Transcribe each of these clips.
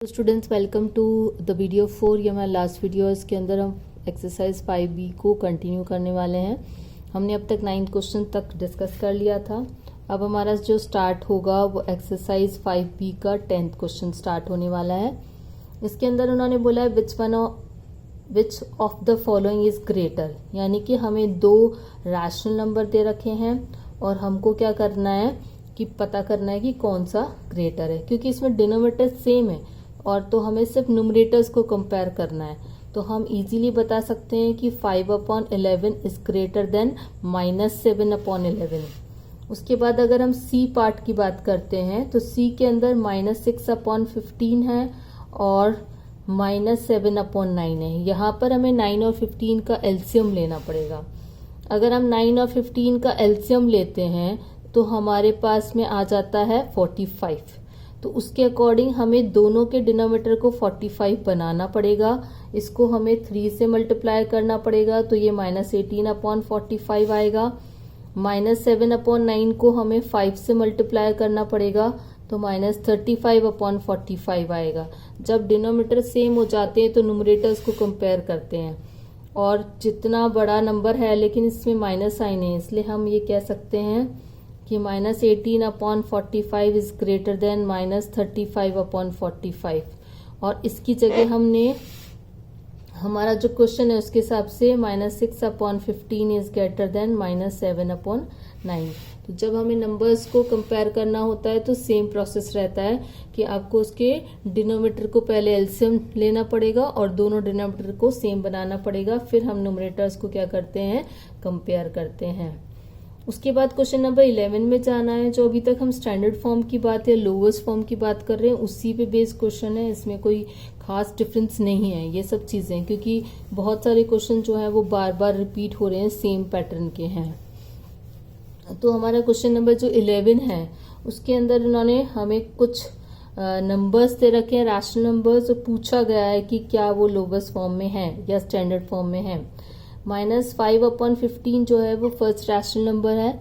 Students welcome to the video 4। ये हमारा last video है। इसके अंदर हम एक्सरसाइज 5B को कंटिन्यू करने वाले हैं। हमने अब तक 9 क्वेश्चन तक डिस्कस कर लिया था। अब हमारा जो स्टार्ट होगा वो एक्सरसाइज 5B का 10th क्वेश्चन स्टार्ट होने वाला है। इसके अंदर उन्होंने बोला है which of the following is greater, यानी कि हमें 2 रैशनल नंबर दे रखे हैं और हमको क्या करना है कि पता करना है कि कौन सा ग्रेटर है, क्योंकि इसमें डिनोमिनेटर सेम है और तो हमें सिर्फ न्यूमरेटर्स को कंपेयर करना है। तो हम इजीली बता सकते हैं कि 5/11 इज ग्रेटर देन -7/11। उसके बाद अगर हम सी पार्ट की बात करते हैं तो सी के अंदर -6/15 है और -7/9 है। यहाँ पर हमें 9 और 15 का एलसीएम लेना पड़ेगा। अगर हम 9 और 15 का एलसीएम लेते हैं तो हमारे पास में आ जाता है 45। तो उसके अकॉर्डिंग हमें दोनों के डिनोमिनेटर को 45 बनाना पड़ेगा। इसको हमें 3 से मल्टीप्लाई करना पड़ेगा तो ये -18/45 आएगा। -7/9 को हमें 5 से मल्टीप्लाई करना पड़ेगा तो -35/45 आएगा। जब डिनोमिनेटर सेम हो जाते हैं तो न्यूमरेटर्स को कंपेयर करते हैं और जितना बड़ा नंबर है लेकिन इसमें माइनस साइन है, इसलिए हम ये कह सकते हैं कि -18/45 इज ग्रेटर देन -35/45। और इसकी जगह हमने हमारा जो क्वेश्चन है उसके हिसाब से -6/15 इज ग्रेटर देन -7/9। तो जब हमें नंबर्स को कंपेयर करना होता है तो सेम प्रोसेस रहता है कि आपको उसके डिनोमिनेटर को पहले एलसीएम लेना पड़ेगा और दोनों डिनोमिनेटर को सेम बनाना पड़ेगा, फिर हम न्यूमरेटर्स को क्या करते हैं, कंपेयर करते हैं। उसके बाद क्वेश्चन नंबर 11 में जाना है। जो अभी तक हम स्टैंडर्ड फॉर्म की बात या लोवेस्ट फॉर्म की बात कर रहे हैं उसी पे बेस्ड क्वेश्चन है। इसमें कोई खास डिफरेंस नहीं है ये सब चीजें, क्योंकि बहुत सारे क्वेश्चन जो है वो बार बार रिपीट हो रहे हैं, सेम पैटर्न के हैं। तो हमारा क्वेश्चन नंबर जो 11 है उसके अंदर उन्होंने हमें कुछ नंबर्स दे रखे हैं, रैशनल नंबर्स, और पूछा गया है कि क्या वो लोवेस्ट फॉर्म में है या स्टैंडर्ड फॉर्म में है। -5/15 जो है वो फर्स्ट रैशनल नंबर है।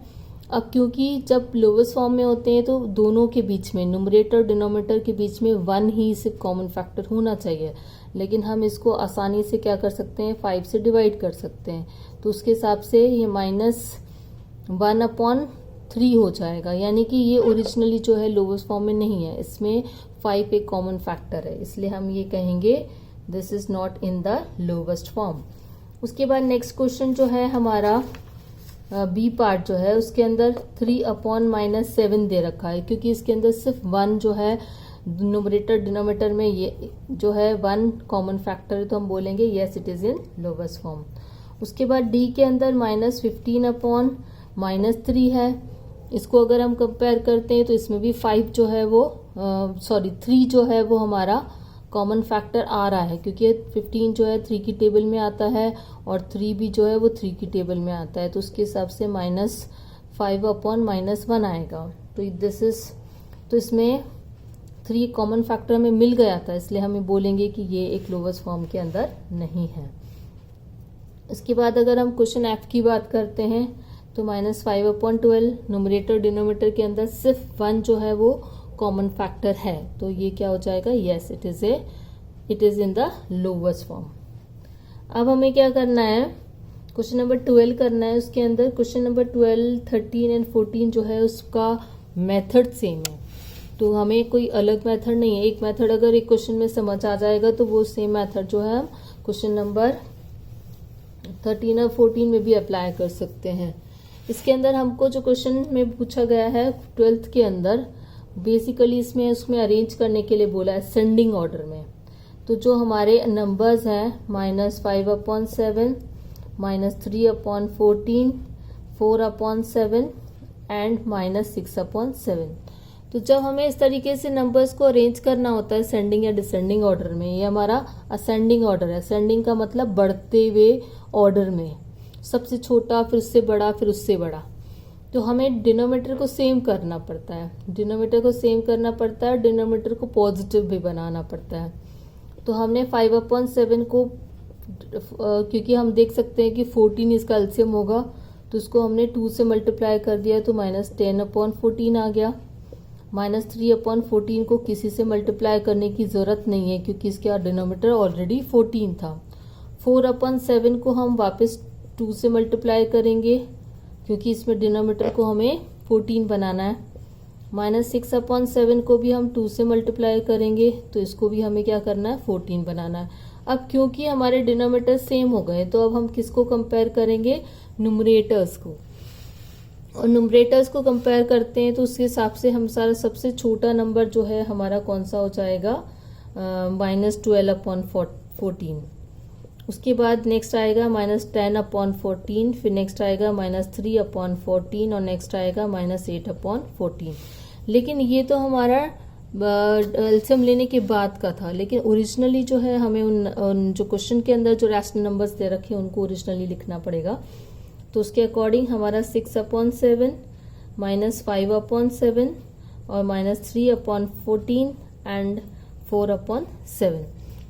अब क्योंकि जब लोवेस्ट फॉर्म में होते हैं तो दोनों के बीच में, न्यूमरेटर और डिनोमिनेटर के बीच में 1 ही सिर्फ कॉमन फैक्टर होना चाहिए, लेकिन हम इसको आसानी से क्या कर सकते हैं, 5 से डिवाइड कर सकते हैं। तो उसके हिसाब से ये -1/3 हो जाएगा, यानी कि ये ओरिजिनली जो है लोवेस्ट फॉर्म में नहीं है, इसमें 5 एक कॉमन फैक्टर है, इसलिए हम ये कहेंगे this is not in the lowest form. उसके बाद नेक्स्ट क्वेश्चन जो है हमारा बी पार्ट जो है उसके अंदर 3/-7 दे रखा है, क्योंकि इसके अंदर सिर्फ 1 जो है न्यूमरेटर डिनोमिनेटर में ये जो है 1 कॉमन फैक्टर है, तो हम बोलेंगे yes it is in lowest form. उसके बाद डी के अंदर -15/-3 है। इसको अगर हम कंपेयर करते हैं तो इसमें भी 5 जो है वो 3 जो है वो हमारा कॉमन फैक्टर आ रहा है, क्योंकि 15 जो है 3 की टेबल में आता है और 3 भी जो है वो 3 की टेबल में आता है, तो उसके हिसाब से -5/-1 आएगा। तो इसमें 3 कॉमन फैक्टर हमें मिल गया था, इसलिए हमें बोलेंगे कि ये एक लोवेस्ट फॉर्म के अंदर नहीं है। इसके बाद अगर हम क्वेश्चन एफ की बात करते हैं तो -5/12 न्यूमरेटर डिनोमिनेटर के अंदर सिर्फ 1 जो है वो कॉमन फैक्टर है, तो ये क्या हो जाएगा, yes it is in the lowest form. अब हमें क्या करना है, क्वेश्चन नंबर 12 करना है। उसके अंदर क्वेश्चन नंबर 12, 13 एंड 14 जो है उसका मेथड सेम है, तो हमें कोई अलग मेथड नहीं है। एक मेथड अगर एक क्वेश्चन में समझ आ जाएगा तो वो सेम मेथड जो है हम क्वेश्चन नंबर 13 और 14 में भी अप्लाई कर सकते हैं। इसके अंदर हमको जो क्वेश्चन में पूछा गया है 12th के अंदर, बेसिकली उसमें अरेंज करने के लिए बोला है असेंडिंग ऑर्डर में। तो जो हमारे नंबर्स हैं -5/7, -3/14, 4/7 एंड -6/7। तो जब हमें इस तरीके से नंबर्स को अरेंज करना होता है असेंडिंग या डिसेंडिंग ऑर्डर में, ये हमारा असेंडिंग ऑर्डर है। असेंडिंग का मतलब बढ़ते हुए ऑर्डर में, सबसे छोटा फिर उससे बड़ा फिर उससे बड़ा। तो हमें डिनोमिनेटर को सेम करना पड़ता है, डिनोमिनेटर को पॉजिटिव भी बनाना पड़ता है। तो हमने 5/7 को, क्योंकि हम देख सकते हैं कि 14 इसका एलसीएम होगा, तो उसको हमने 2 से मल्टीप्लाई कर दिया तो -10/14 आ गया। -3/14 को किसी से मल्टीप्लाई करने की ज़रूरत नहीं है क्योंकि इसका डिनोमिनेटर ऑलरेडी 14 था। 4/7 को हम वापस 2 से मल्टीप्लाई करेंगे क्योंकि इसमें डिनोमिनेटर को हमें 14 बनाना है। -6/7 को भी हम 2 से मल्टीप्लाई करेंगे तो इसको भी हमें क्या करना है, 14 बनाना है। अब क्योंकि हमारे डिनोमिनेटर सेम हो गए तो अब हम किसको कंपेयर करेंगे, न्यूमरेटर्स को। और न्यूमरेटर्स को कंपेयर करते हैं तो उसके हिसाब से हम सारा सबसे छोटा नंबर जो है हमारा कौन सा हो जाएगा, -12/14। उसके बाद नेक्स्ट आएगा -10/14, फिर नेक्स्ट आएगा -3/14 और नेक्स्ट आएगा -8/14। लेकिन ये तो हमारा एलसीएम लेने के बाद का था, लेकिन ओरिजिनली जो है हमें उन जो क्वेश्चन के अंदर जो रैशनल नंबर्स दे रखे हैं उनको ओरिजिनली लिखना पड़ेगा। तो उसके अकॉर्डिंग हमारा 6/7 -5/7 और -3/14 एंड 4/7।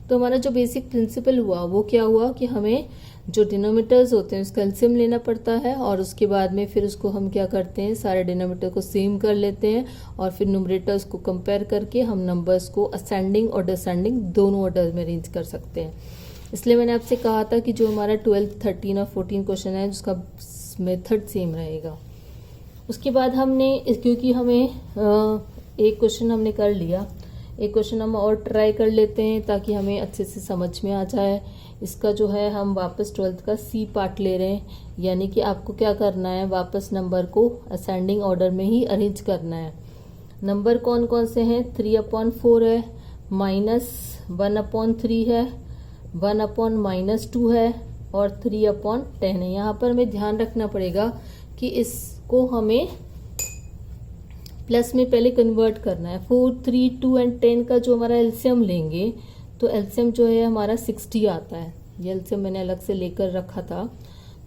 तो हमारा जो बेसिक प्रिंसिपल हुआ वो क्या हुआ कि हमें जो डिनोमिनेटर्स होते हैं उसका एलसीएम लेना पड़ता है और उसके बाद में फिर उसको हम क्या करते हैं, सारे डिनोमिनेटर को सेम कर लेते हैं और फिर न्यूमरेटर्स को कंपेयर करके हम नंबर्स को असेंडिंग और डिसेंडिंग दोनों ऑर्डर में अरेंज कर सकते हैं। इसलिए मैंने आपसे कहा था कि जो हमारा 12, 13 और 14 क्वेश्चन है उसका मेथड सेम रहेगा। उसके बाद हमने क्योंकि हमें एक क्वेश्चन हमने कर लिया, एक क्वेश्चन हम और ट्राई कर लेते हैं ताकि हमें अच्छे से समझ में आ जाए। इसका जो है हम वापस 12th का सी पार्ट ले रहे हैं, यानी कि आपको क्या करना है, वापस नंबर को असेंडिंग ऑर्डर में ही अरेंज करना है। नंबर कौन कौन से हैं, 3/4 है, -1/3 है, 1/-2 है और 3/10 है। यहाँ पर हमें ध्यान रखना पड़ेगा कि इसको हमें प्लस में पहले कन्वर्ट करना है। 4, 3, 2 एंड 10 का जो हमारा एलसीएम लेंगे तो एलसीएम जो है हमारा 60 आता है। ये एलसीएम मैंने अलग से लेकर रखा था।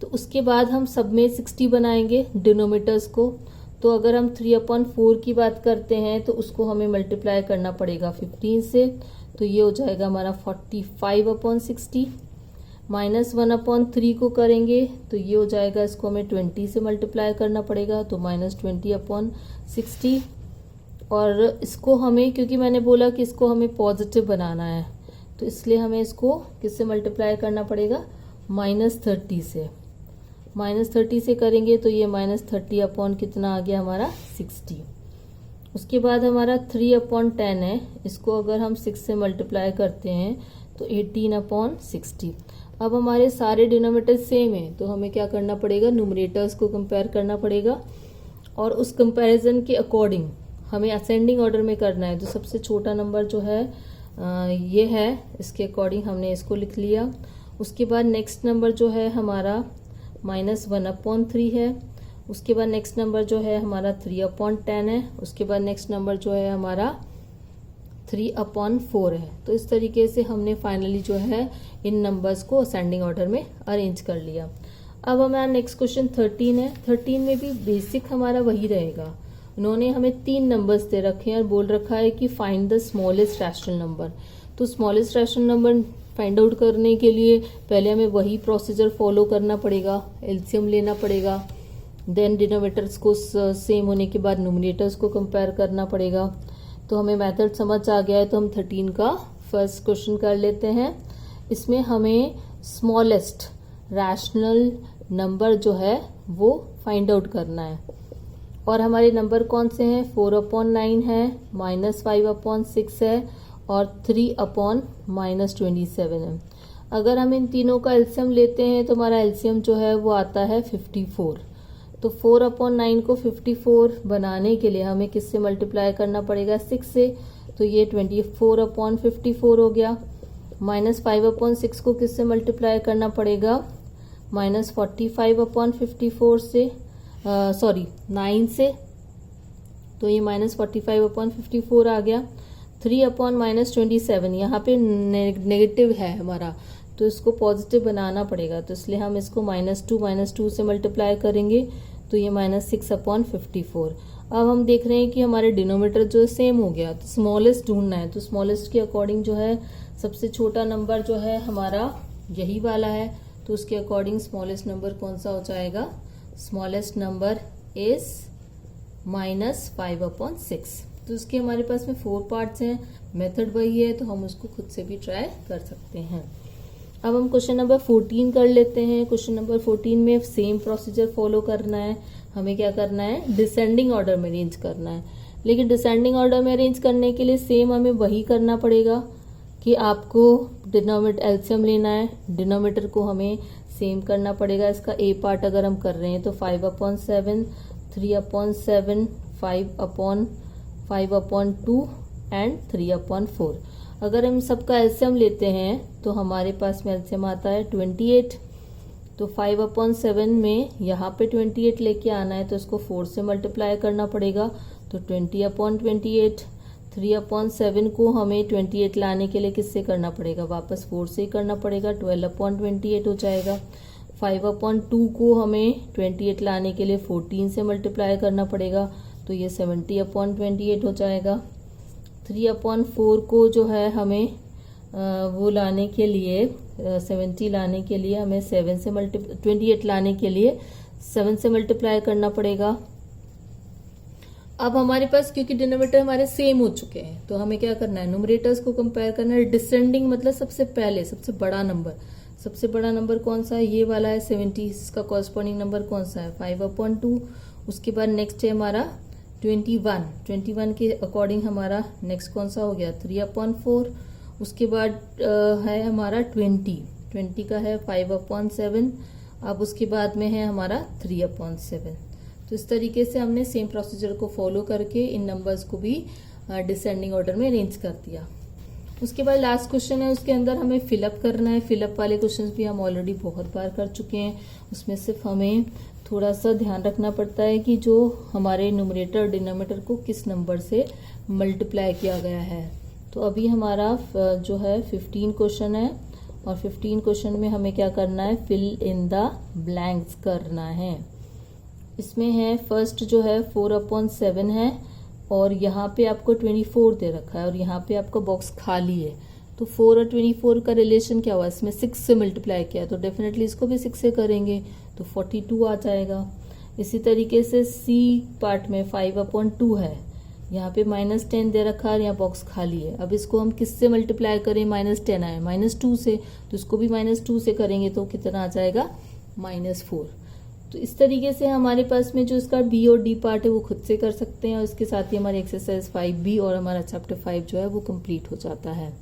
तो उसके बाद हम सब में 60 बनाएंगे डिनोमिनेटर्स को। तो अगर हम 3/4 की बात करते हैं तो उसको हमें मल्टीप्लाई करना पड़ेगा 15 से, तो ये हो जाएगा हमारा 45/60। -1/3 को करेंगे तो ये हो जाएगा, इसको हमें 20 से मल्टीप्लाई करना पड़ेगा तो -20/60। और इसको हमें, क्योंकि मैंने बोला कि इसको हमें पॉजिटिव बनाना है तो इसलिए हमें इसको किससे मल्टीप्लाई करना पड़ेगा, -30 से। -30 से करेंगे तो ये -30 कितना आ गया हमारा 60। उसके बाद हमारा 3/10 है, इसको अगर हम 6 से मल्टीप्लाई करते हैं तो 18/60। अब हमारे सारे डिनोमिनेटर सेम है तो हमें क्या करना पड़ेगा, न्यूमरेटर्स को कंपेयर करना पड़ेगा और उस कंपैरिजन के अकॉर्डिंग हमें असेंडिंग ऑर्डर में करना है। तो सबसे छोटा नंबर जो है ये है, इसके अकॉर्डिंग हमने इसको लिख लिया। उसके बाद नेक्स्ट नंबर जो है हमारा -1/3 है। उसके बाद नेक्स्ट नंबर जो है हमारा 3/10 है। उसके बाद नेक्स्ट नंबर जो है हमारा 3/4 है। तो इस तरीके से हमने फाइनली जो है इन नंबर्स को असेंडिंग ऑर्डर में अरेंज कर लिया। अब हमारा नेक्स्ट क्वेश्चन 13 है। 13 में भी बेसिक हमारा वही रहेगा। उन्होंने हमें 3 नंबर्स दे रखे हैं और बोल रखा है कि find the smallest rational number. तो smallest rational number find out करने के लिए पहले हमें वही प्रोसीजर फॉलो करना पड़ेगा, एलसीएम लेना पड़ेगा, देन डिनोमिनेटर्स को सेम होने के बाद न्यूमरेटर्स को कंपेयर करना पड़ेगा। तो हमें मेथड समझ आ गया है तो हम 13 का फर्स्ट क्वेश्चन कर लेते हैं। इसमें हमें स्मॉलेस्ट रैशनल नंबर जो है वो फाइंड आउट करना है और हमारे नंबर कौन से हैं, 4/9 है, -5/6 है और 3/-27 है। अगर हम इन तीनों का एलसीएम लेते हैं तो हमारा एलसीएम जो है वो आता है 54। तो 4/9 को 54 बनाने के लिए हमें किससे मल्टीप्लाई करना पड़ेगा, 6 से। तो ये 24/54 हो गया। -5/6 को किससे मल्टीप्लाई करना पड़ेगा, -45/54 से, 9 से। तो ये -45/54 आ गया। 3/-27 यहाँ पे नेगेटिव है हमारा तो इसको पॉजिटिव बनाना पड़ेगा, तो इसलिए हम इसको -2 से मल्टीप्लाई करेंगे तो ये -6/54। अब हम देख रहे हैं कि हमारे डिनोमिनेटर जो सेम हो गया, तो स्मॉलेस्ट ढूंढना है। तो स्मॉलेस्ट के अकॉर्डिंग जो है सबसे छोटा नंबर जो है हमारा यही वाला है, तो उसके अकॉर्डिंग स्मॉलेस्ट नंबर कौन सा हो जाएगा, स्मॉलेस्ट नंबर इज -5/6। तो उसके हमारे पास में 4 पार्ट्स हैं, मेथड वही है, तो हम उसको खुद से भी ट्राई कर सकते हैं। अब हम क्वेश्चन नंबर 14 कर लेते हैं। क्वेश्चन नंबर 14 में सेम प्रोसीजर फॉलो करना है। हमें क्या करना है, डिसेंडिंग ऑर्डर में अरेंज करना है। लेकिन डिसेंडिंग ऑर्डर में अरेंज करने के लिए सेम हमें वही करना पड़ेगा कि आपको डिनोमिनेटर एलसीएम लेना है, डिनोमिनेटर को हमें सेम करना पड़ेगा। इसका ए पार्ट अगर हम कर रहे हैं तो 5/7, 3/7, 5/2 एंड 3/4। अगर हम सबका एलसीएम लेते हैं तो हमारे पास में एलसीएम आता है 28। तो 5/7 में यहाँ पे 28 लेके आना है तो इसको 4 से मल्टीप्लाई करना पड़ेगा, तो 20/28। 3/7 को हमें 28 लाने के लिए किससे करना पड़ेगा, वापस 4 से ही करना पड़ेगा, 12/28 हो जाएगा। 5/2 को हमें 28 लाने के लिए 14 से मल्टीप्लाई करना पड़ेगा, तो ये 70/28 हो जाएगा। 3/4 को जो है हमें वो लाने के लिए 70 लाने के लिए हमें 7 से 28 लाने के लिए 7 से मल्टीप्लाई करना पड़ेगा। अब हमारे पास क्योंकि डिनोमिनेटर हमारे सेम हो चुके हैं तो हमें क्या करना है, न्यूमरेटर्स को कंपेयर करना है। डिसेंडिंग मतलब सबसे पहले सबसे बड़ा नंबर, सबसे बड़ा नंबर कौन सा है, ये वाला है 70। इसका कॉरस्पॉन्डिंग नंबर कौन सा है, 5/2। उसके बाद नेक्स्ट है हमारा 21 के अकॉर्डिंग हमारा नेक्स्ट कौन सा हो गया, 3/4। उसके बाद है हमारा 20 का है 5/7। अब उसके बाद में है हमारा 3/7। तो इस तरीके से हमने सेम प्रोसीजर को फॉलो करके इन नंबर्स को भी डिसेंडिंग ऑर्डर में अरेंज कर दिया। उसके बाद लास्ट क्वेश्चन है, उसके अंदर हमें फिलअप करना है। फिलअप वाले क्वेश्चंस भी हम ऑलरेडी बहुत बार कर चुके हैं। उसमें सिर्फ हमें थोड़ा सा ध्यान रखना पड़ता है कि जो हमारे न्यूमरेटर और डिनोमिनेटर को किस नंबर से मल्टीप्लाई किया गया है। तो अभी हमारा जो है 15 क्वेश्चन है और 15 क्वेश्चन में हमें क्या करना है, फिल इन द ब्लैंक्स करना है। इसमें है फर्स्ट जो है 4/7 है और यहाँ पे आपको 24 दे रखा है और यहाँ पे आपका बॉक्स खाली है। तो 4 और 24 का रिलेशन क्या हुआ, इसमें 6 से मल्टीप्लाई किया है तो डेफिनेटली इसको भी 6 से करेंगे तो 42 आ जाएगा। इसी तरीके से सी पार्ट में 5/2 है, यहाँ पे -10 दे रखा है, यहाँ बॉक्स खाली है। अब इसको हम किससे मल्टीप्लाई करें, -10 आए -2 से, तो इसको भी -2 से करेंगे तो कितना आ जाएगा, -4। तो इस तरीके से हमारे पास में जो इसका बी और डी पार्ट है वो खुद से कर सकते हैं और इसके साथ ही हमारी एक्सरसाइज 5B और हमारा चैप्टर 5 जो है वो कंप्लीट हो जाता है।